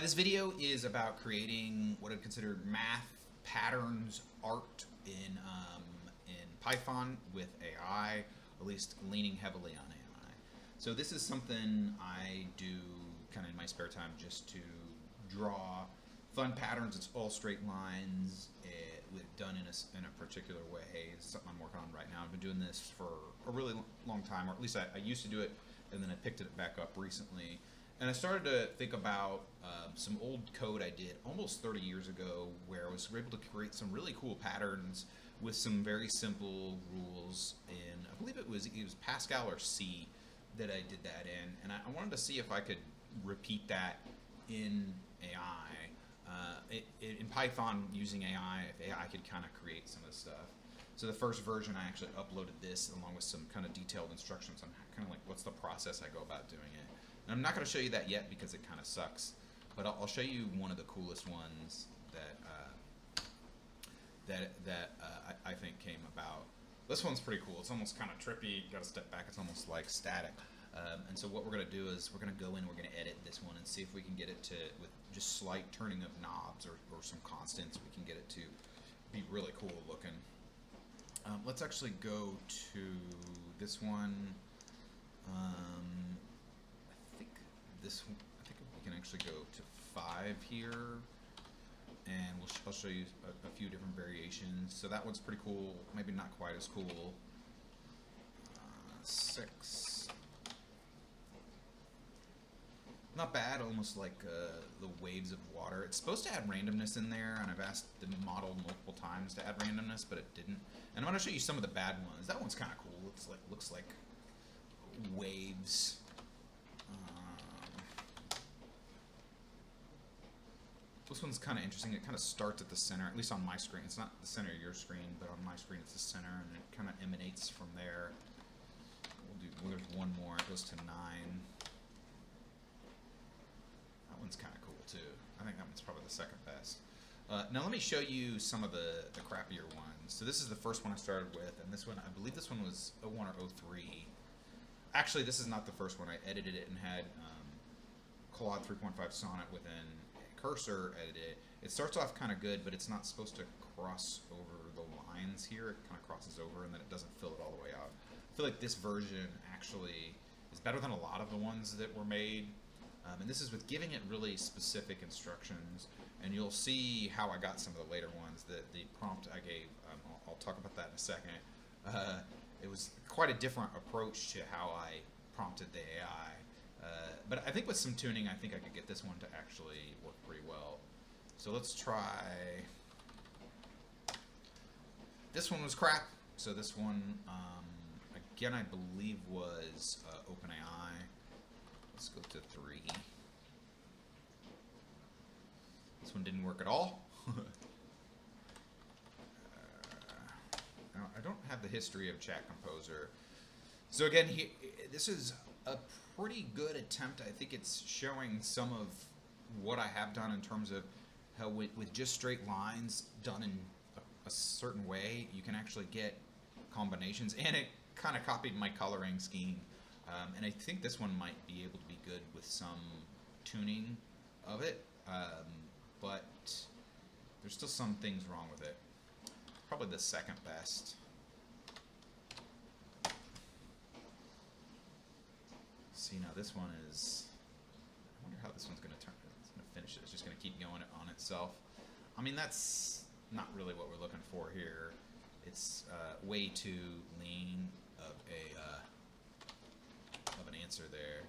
This video is about creating what I consider math patterns art in Python with AI, at least leaning heavily on AI. So this is something I do kind of in my spare time just to draw fun patterns. It's all straight lines, done in a particular way. It's something I'm working on right now. I've been doing this for a really long time, or at least I used to do it, and then I picked it back up recently. And I started to think about some old code I did almost 30 years ago where I was able to create some really cool patterns with some very simple rules in, I believe it was Pascal or C that I did that in. And I wanted to see if I could repeat that in AI. In Python, using AI, if AI could kind of create some of the stuff. So the first version, I actually uploaded this along with some kind of detailed instructions on kind of like what's the process I go about doing it. And I'm not going to show you that yet because it kind of sucks, but I'll show you one of the coolest ones that I think came about. This one's pretty cool. It's almost kind of trippy. You got to step back. It's almost like static. And so what we're going to do is we're going to go in and we're going to edit this one and see if we can get it to, with just slight turning of knobs or some constants, we can get it to be really cool looking. Let's actually go to this one. I think we can actually go to 5 here, and I'll show you a few different variations. So that one's pretty cool, maybe not quite as cool. 6. Not bad, almost like the waves of water. It's supposed to add randomness in there, and I've asked the model multiple times to add randomness, but it didn't. And I'm going to show you some of the bad ones. That one's kind of cool. Looks like waves. This one's kind of interesting. It kind of starts at the center, at least on my screen. It's not the center of your screen, but on my screen it's the center, and it kind of emanates from there. There's one more. It goes to 9. That one's kind of cool too. I think that one's probably the second best. Now let me show you some of the crappier ones. So this is the first one I started with, and this one, I believe this one was 01 or 03. Actually, this is not the first one. I edited it and had Claude 3.5 Sonnet within cursor edit it. It starts off kind of good, but it's not supposed to cross over the lines here. It kind of crosses over, and then it doesn't fill it all the way out. I feel like this version actually is better than a lot of the ones that were made. And this is with giving it really specific instructions, and you'll see how I got some of the later ones. The prompt I gave, I'll talk about that in a second. It was quite a different approach to how I prompted the AI. But I think with some tuning, I think I could get this one to actually work pretty well. So let's try. This one was crap. So this one, again, I believe was OpenAI. Let's go to 3. This one didn't work at all. I don't have the history of Chat Composer. So again, this is a pretty good attempt. I think it's showing some of what I have done in terms of how with just straight lines done in a certain way, you can actually get combinations. And it kind of copied my coloring scheme. And I think this one might be able to be good with some tuning of it, but there's still some things wrong with it. Probably the second best. See, now this one is, I wonder how this one's going to turn. It's going to finish it. It's just going to keep going on itself. I mean, that's not really what we're looking for here. It's way too lean of an answer there.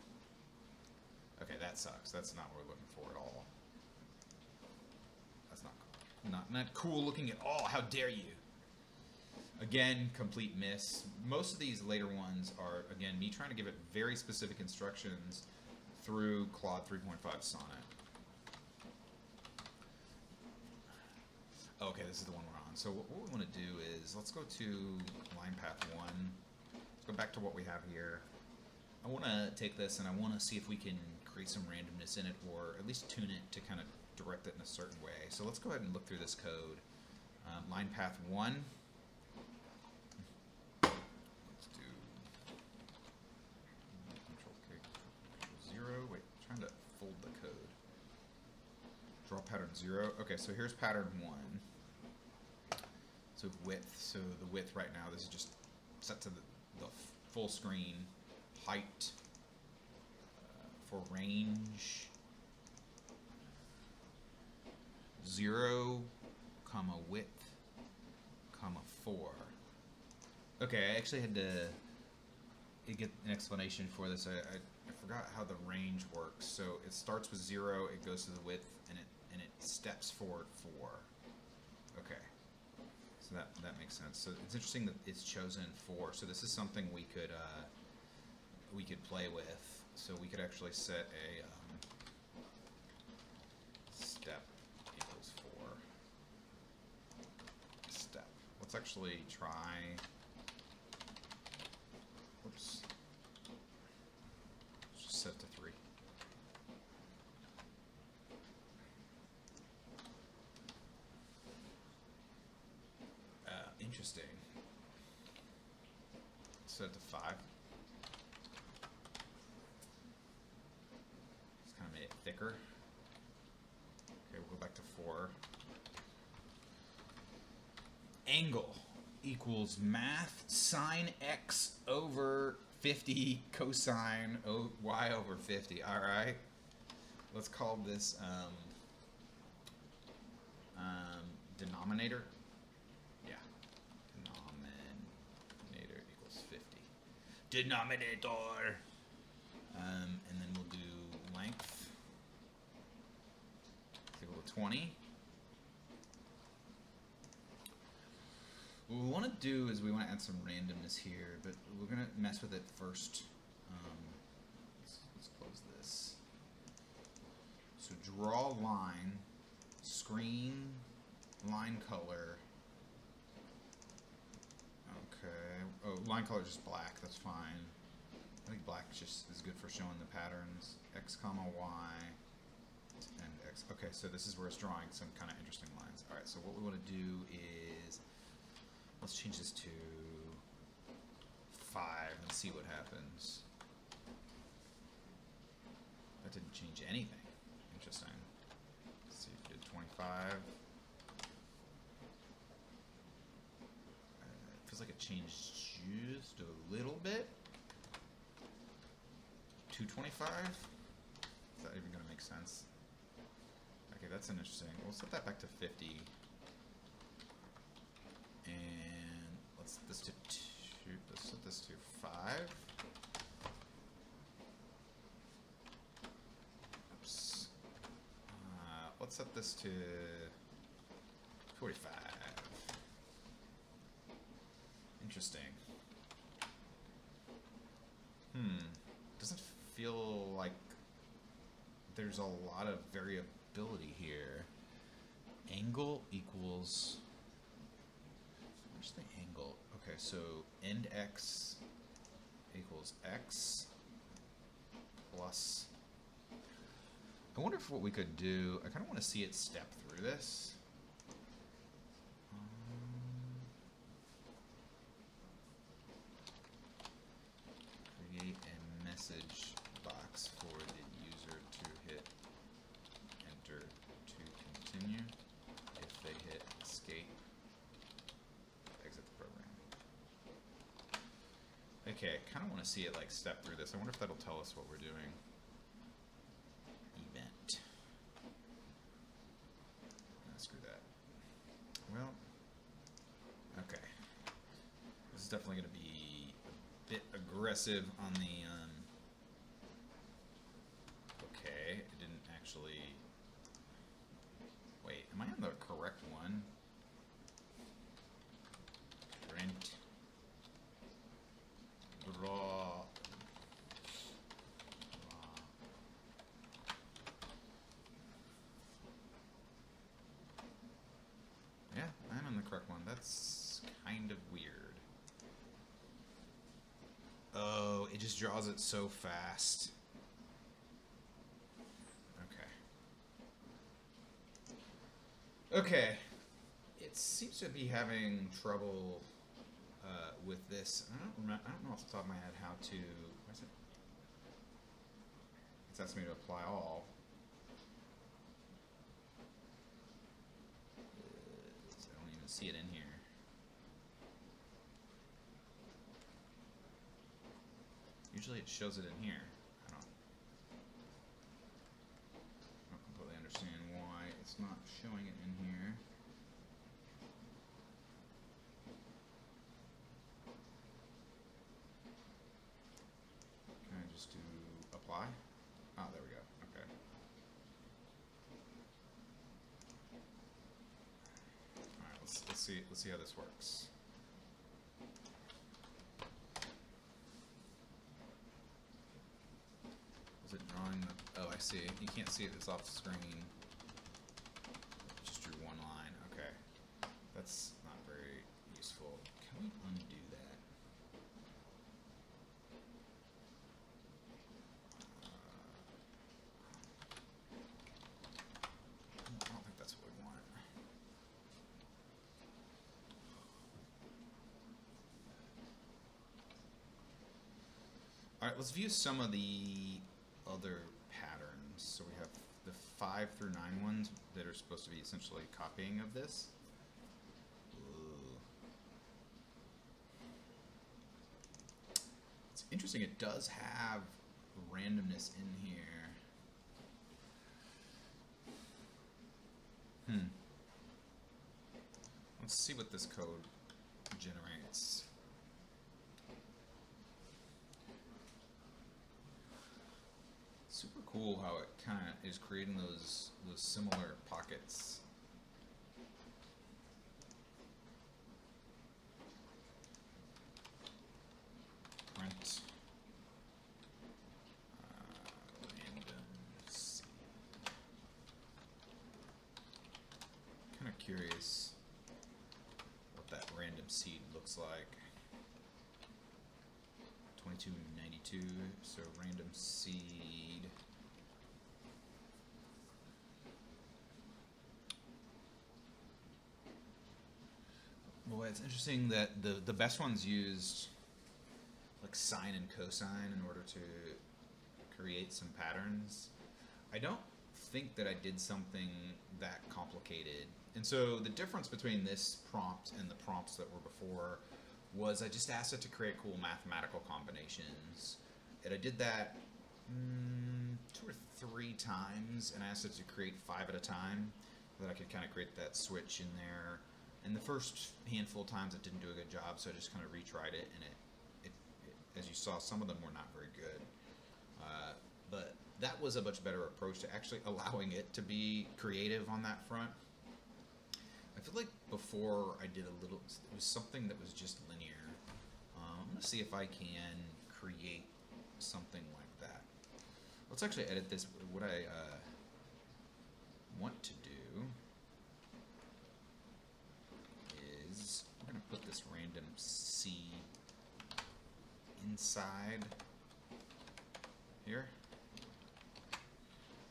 Okay, that sucks. That's not what we're looking for at all. That's not cool looking at all. How dare you? Again, complete miss. Most of these later ones are, again, me trying to give it very specific instructions through Claude 3.5 Sonnet. Okay, this is the one we're on. So what we want to do is, let's go to line path 1. Let's go back to what we have here. I want to take this and I want to see if we can create some randomness in it, or at least tune it to kind of direct it in a certain way. So let's go ahead and look through this code. Line path 1. Let's do Control K, Control 0. Wait, I'm trying to fold the code. Draw pattern 0. Okay, so here's pattern 1. So width. So the width right now, this is just set to the full screen. Height. For range. 0, comma width, comma 4. Okay, I actually had to get an explanation for this. I forgot how the range works. So it starts with 0, it goes to the width, and it steps forward 4. Okay, so that makes sense. So it's interesting that it's chosen 4. So this is something we could play with. So we could actually set a step equals 4. Step. Let's actually try. Oops. Let's just set to 3. Interesting. Set to 5. Just kind of made it thicker. Okay, we'll go back to 4. Angle equals math sine x over 50 cosine y over 50. All right. Let's call this denominator. Yeah. Denominator equals 50. Denominator. And then we'll do length. It's equal to 20. What we want to do is we want to add some randomness here, but we're going to mess with it first. Let's close this. So draw line, screen, line color. Okay. Oh, line color is just black. That's fine. I think black just is good for showing the patterns. X comma Y and X. Okay, so this is where it's drawing some kind of interesting lines. All right, so what we want to do is let's change this to 5 and see what happens. That didn't change anything. Interesting. Let's see if we did 25. It feels like it changed just a little bit. 225? Is that even going to make sense? Okay, that's interesting. We'll set that back to 50. And let's set this to 2. Let's set this to 5. Oops. Let's set this to 45. Interesting. Doesn't feel like there's a lot of variability here. Angle equals. Where's the angle? Okay, so end x equals x plus. I wonder if what we could do. I kind of want to see it step through this. Create a message box for the user to hit enter to continue. If they hit escape, exit the program. Okay, I kind of want to see it like step through this. I wonder if that'll tell us what we're doing. Event. Screw that. Well, okay. This is definitely going to be a bit aggressive on the. Okay, it didn't actually. Wait, am I on the correct one? Print. Draw. Yeah, I'm on the correct one. That's kind of weird. Oh, it just draws it so fast. Okay. Okay. It seems to be having trouble with this. I don't know off the top of my head how to. Why is it? It's asking me to apply all. see it in here. Usually it shows it in here. I don't completely understand why it's not showing it in here. Can I just do apply? Oh, there we go. Okay. All right, let's see how this works. Is it drawing the? Oh, I see. You can't see it. It's off the screen. Just drew one line. Okay, that's not very useful. Can we undo that? I don't think that's what we want. All right, let's view some of the other patterns. So we have the 5 through 9 ones that are supposed to be essentially copying of this. Ooh. It's interesting, it does have randomness in here. Let's see what this code generates. Super cool how it kind of is creating those similar pockets. Print random seed. Kind of curious what that random seed looks like. 2292, so random seed. Boy, it's interesting that the best ones used like sine and cosine in order to create some patterns. I don't think that I did something that complicated. And so the difference between this prompt and the prompts that were before was I just asked it to create cool mathematical combinations. And I did that 2 or 3 times, and I asked it to create 5 at a time so that I could kind of create that switch in there. And the first handful of times it didn't do a good job, so I just kind of retried it, and it as you saw, some of them were not very good. But that was a much better approach to actually allowing it to be creative on that front. I feel like before I did a little, it was something that was just linear. I'm going to see if I can create something like that. Let's actually edit this. What I want to do is I'm going to put this random seed inside here. I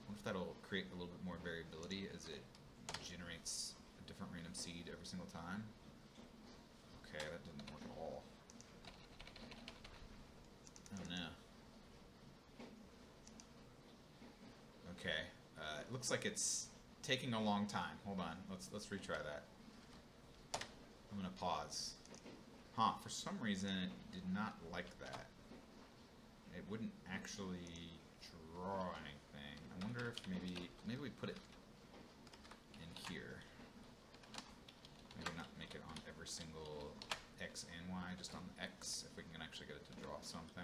wonder if that'll create a little bit more variability as it generates a different random seed every single time. Okay, that didn't work at all. Oh no. Okay, it looks like it's taking a long time. Hold on, let's retry that. I'm gonna pause. Huh, for some reason it did not like that. It wouldn't actually draw anything. I wonder if maybe we put it in here. Maybe not make it on every single X and Y, just on the X, if we can actually get it to draw something.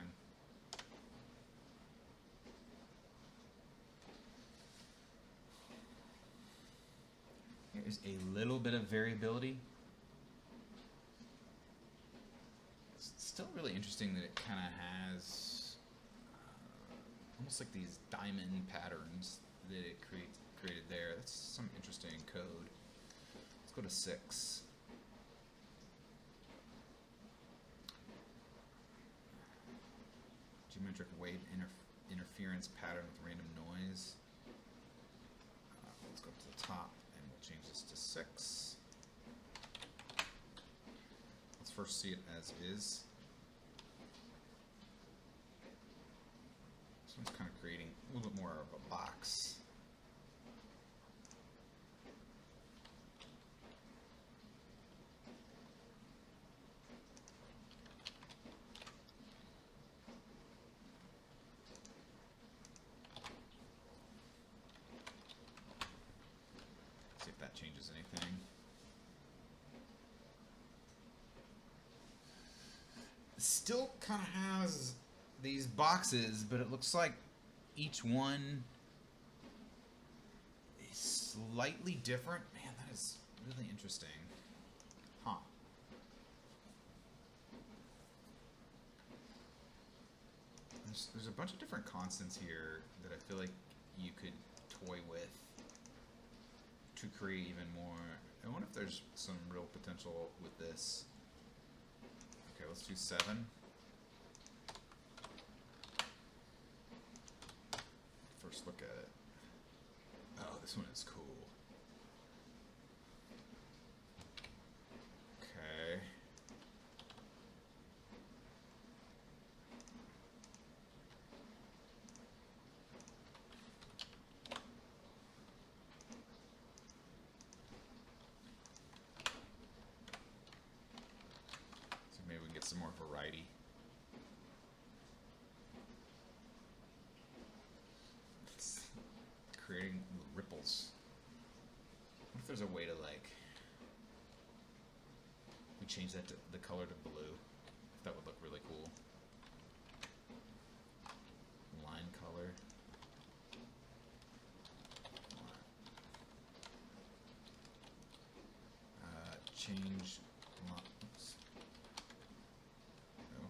There's a little bit of variability. It's still really interesting that it kind of has almost like these diamond patterns that it created there. That's some interesting code. Let's go to 6. Geometric wave interference pattern with random noise. Let's go to the top and we'll change this to 6. Let's first see it as is. This one's kind of creating a little bit more of a box. still kind of has these boxes, but it looks like each one is slightly different. Man, that is really interesting. Huh. There's a bunch of different constants here that I feel like you could toy with to create even more. I wonder if there's some real potential with this. Okay, let's do 7. First look at it. Oh, this one is cool. Okay. So maybe we can get some more variety. Creating ripples. What if there's a way to, like, we change that to the color to blue? That would look really cool. Line color. Change. Oops. No.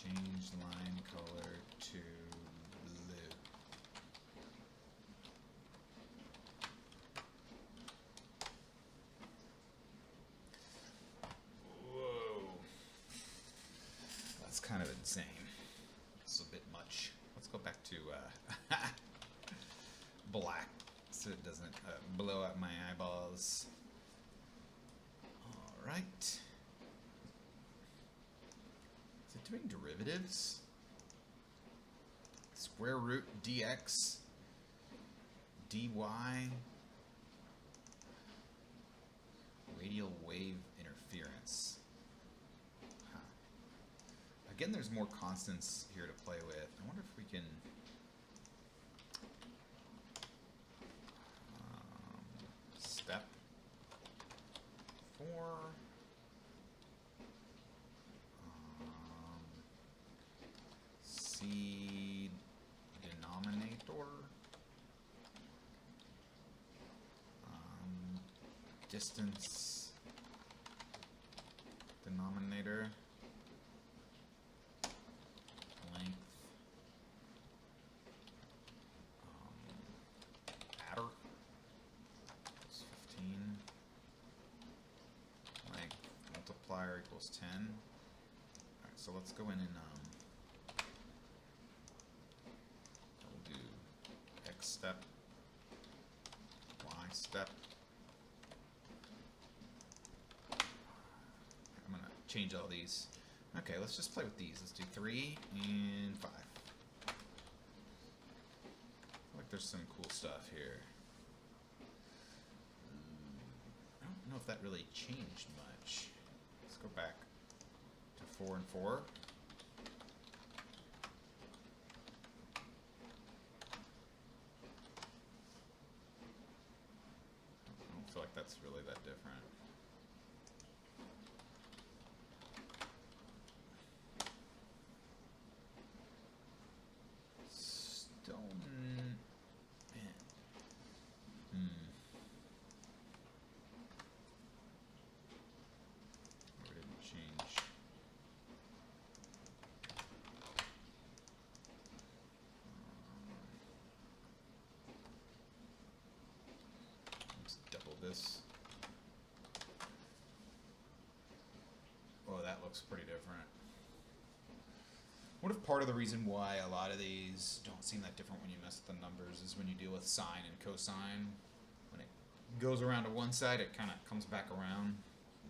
Change line color to blue. Whoa. That's kind of insane. It's a bit much. Let's go back to black so it doesn't blow out my eyeballs. Alright. Is it doing derivatives? Square root dx dy radial wave interference. Huh. Again, there's more constants here to play with. I wonder if we can step 4 C denominator distance denominator length adder is 15 length multiplier equals 10. Alright, so let's go in and we'll do x step, y step. I'm gonna change all these. Okay, let's just play with these. Let's do 3 and 5. I feel like there's some cool stuff here. I don't know if that really changed much. Let's go back to 4 and 4. I don't feel like that's really that different. This. Oh, that looks pretty different. What if part of the reason why a lot of these don't seem that different when you mess with the numbers is when you deal with sine and cosine? When it goes around to one side, it kind of comes back around.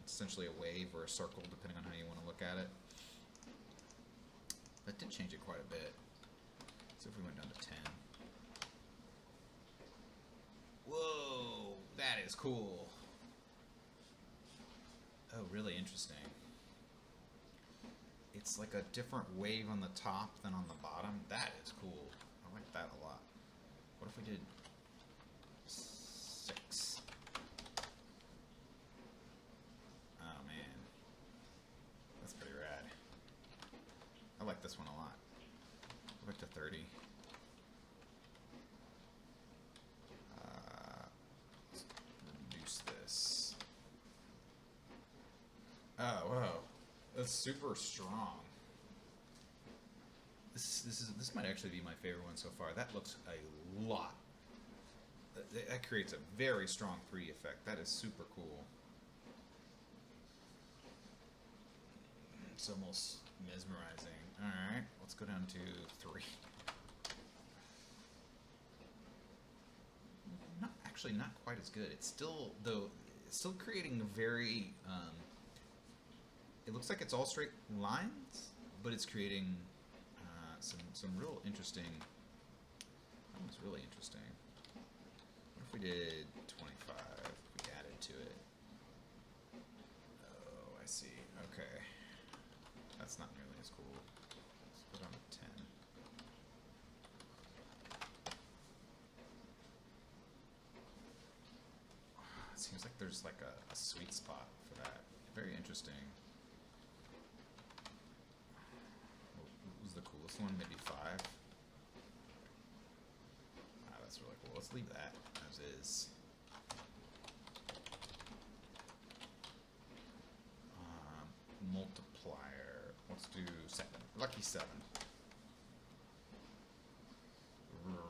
It's essentially a wave or a circle, depending on how you want to look at it. That did change it quite a bit. So if we went down to 10. Whoa, that is cool. Oh, really interesting. It's like a different wave on the top than on the bottom. That is cool. I like that a lot. What if we did 6? Oh man, that's pretty rad. Oh, wow. That's super strong. This might actually be my favorite one so far. That looks a lot. That creates a very strong 3 effect. That is super cool. It's almost mesmerizing. Alright, let's go down to 3. Not quite as good. It's still, though, it's still creating a very, it looks like it's all straight lines, but it's creating some real interesting, that one's really interesting. What if we did 25, if we added to it? Oh, I see. Okay. That's not nearly as cool. Let's put on a 10. It seems like there's like a sweet spot for that. Very interesting. What was the coolest one? Maybe 5? Ah, that's really cool. Let's leave that as is. Multiplier. Let's do 7. Lucky 7. Whoa.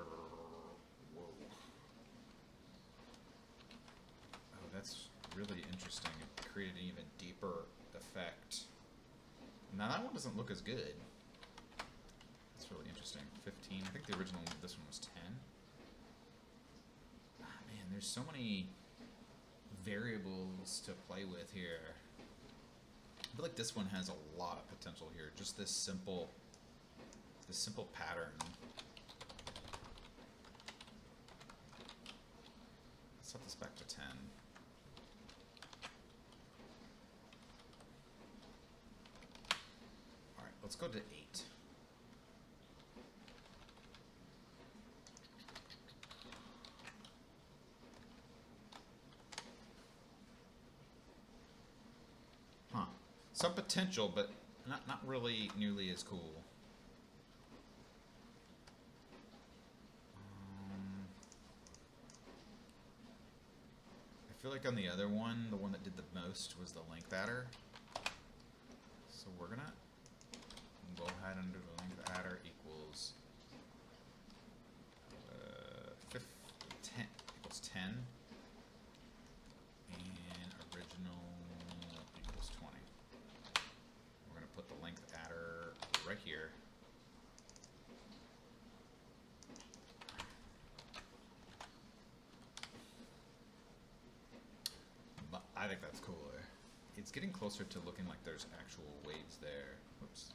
Oh, that's really interesting. It created an even deeper effect. Now that one doesn't look as good. That's really interesting. 15. I think the original one, this one was 10. Ah, man, there's so many variables to play with here. I feel like this one has a lot of potential here. Just this simple pattern. Let's set this back to 10. All right, let's go to 8. Huh. Some potential, but not really nearly as cool. I feel like on the other one, the one that did the most was the length adder. So we're gonna go ahead and do the length adder equals 10 equals 10, and original equals 20. We're gonna put the length adder right here. But I think that's cooler. It's getting closer to looking like there's actual waves there. Whoops.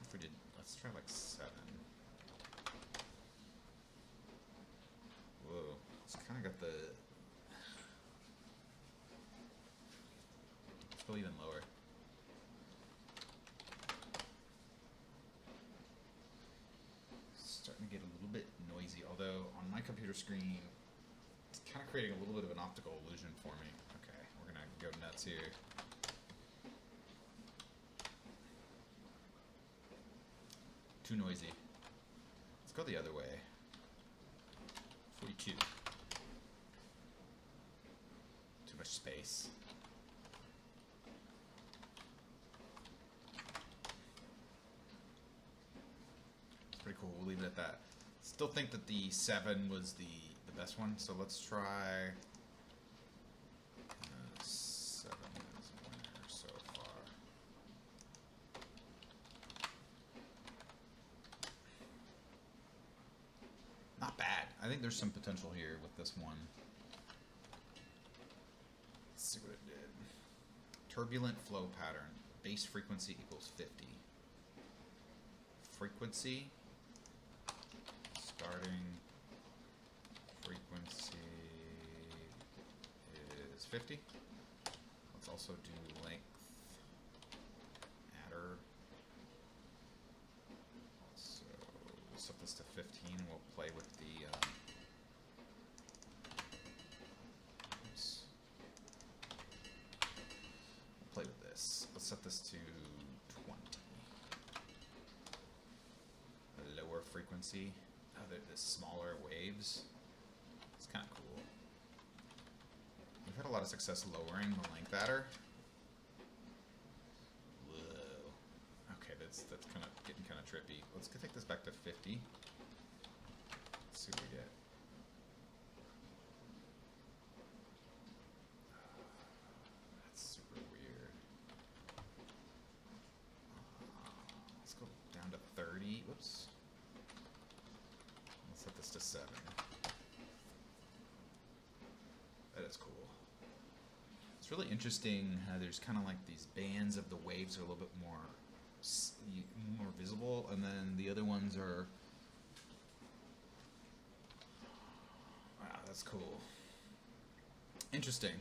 If we did, let's try like 7. Whoa, it's kind of got the. Let's go even lower. It's starting to get a little bit noisy, although on my computer screen, it's kind of creating a little bit of an optical illusion for me. Okay, we're gonna go nuts here. Too noisy. Let's go the other way. 42. Too much space. It's pretty cool. We'll leave it at that. Still think that the 7 was the best one, so let's try 7 is winner so far. Not bad. I think there's some potential here with this one. Let's see what it did. Turbulent flow pattern. Base frequency equals 50. Frequency. Starting frequency is 50. Let's also do length adder. So we'll set this to 15 and we'll play with the oops. We'll play with this. Let's set this to 20. A lower frequency. Oh, they're the smaller waves. It's kind of cool. We've had a lot of success lowering the length adder. Whoa. Okay, that's kind of getting kind of trippy. Let's take this back to 50. Let's see what we get. That's super weird. Let's go down to 30. Whoops. Let's set this to 7. That is cool. It's really interesting how there's kind of like these bands of the waves are a little bit more visible, and then the other ones are. Wow, that's cool. Interesting.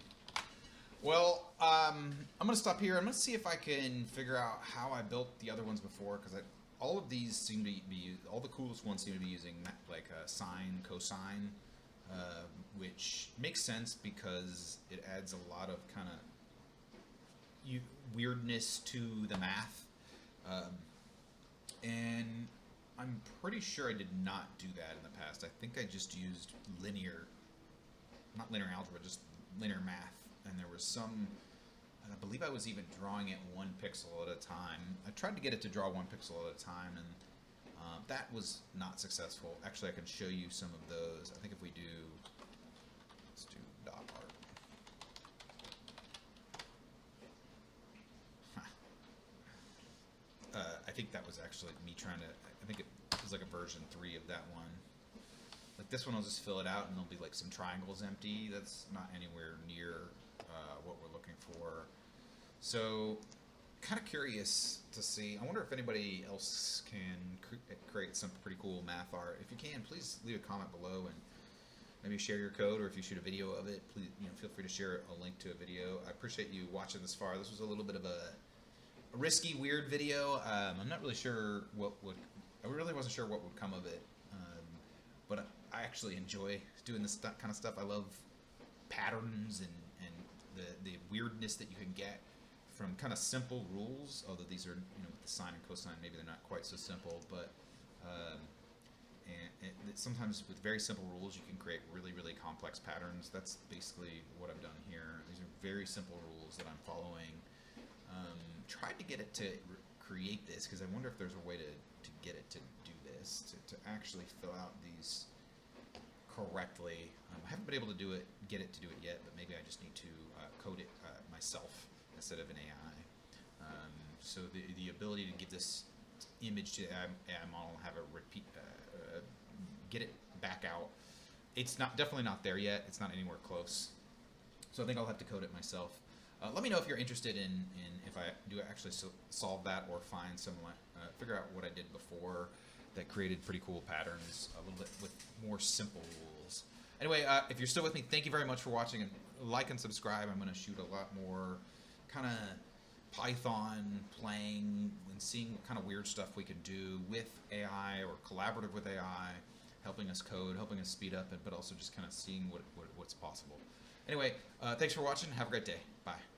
Well, I'm gonna stop here. I'm gonna see if I can figure out how I built the other ones before, because all of these seem to be all the coolest ones seem to be using like sine, cosine. Which makes sense because it adds a lot of kind of weirdness to the math. And I'm pretty sure I did not do that in the past. I think I just used not linear algebra, just linear math. And there was some, I believe I was even drawing it 1 pixel at a time. I tried to get it to draw 1 pixel at a time, and that was not successful. Actually, I can show you some of those. I think if we do, let's do dot art. I think that was actually me trying to, I think it was like a version 3 of that one. Like this one, I'll just fill it out and there'll be like some triangles empty. That's not anywhere near what we're looking for. So, kind of curious to see. I wonder if anybody else can create some pretty cool math art. If you can, please leave a comment below and maybe share your code, or if you shoot a video of it, please feel free to share a link to a video. I appreciate you watching this far. This was a little bit of a risky, weird video. I'm not really sure I really wasn't sure what would come of it, but I actually enjoy doing this kind of stuff. I love patterns and the weirdness that you can get from kind of simple rules, although these are, with the sine and cosine, maybe they're not quite so simple, but and sometimes with very simple rules you can create really, really complex patterns. That's basically what I've done here. These are very simple rules that I'm following. Tried to get it to create this because I wonder if there's a way to get it to do this, to actually fill out these correctly. I haven't been able to get it to do it yet, but maybe I just need to code it myself instead of an AI. So the ability to give this image to the AI model, have it repeat, get it back out. It's definitely not there yet. It's not anywhere close. So I think I'll have to code it myself. Let me know if you're interested in if I do actually solve that, or find figure out what I did before that created pretty cool patterns a little bit with more simple rules. Anyway, if you're still with me, thank you very much for watching, and like and subscribe. I'm going to shoot a lot more kind of Python playing and seeing what kind of weird stuff we can do with AI or collaborative with AI, helping us code, helping us speed up, but also just kind of seeing what's possible. Anyway, thanks for watching. Have a great day. Bye.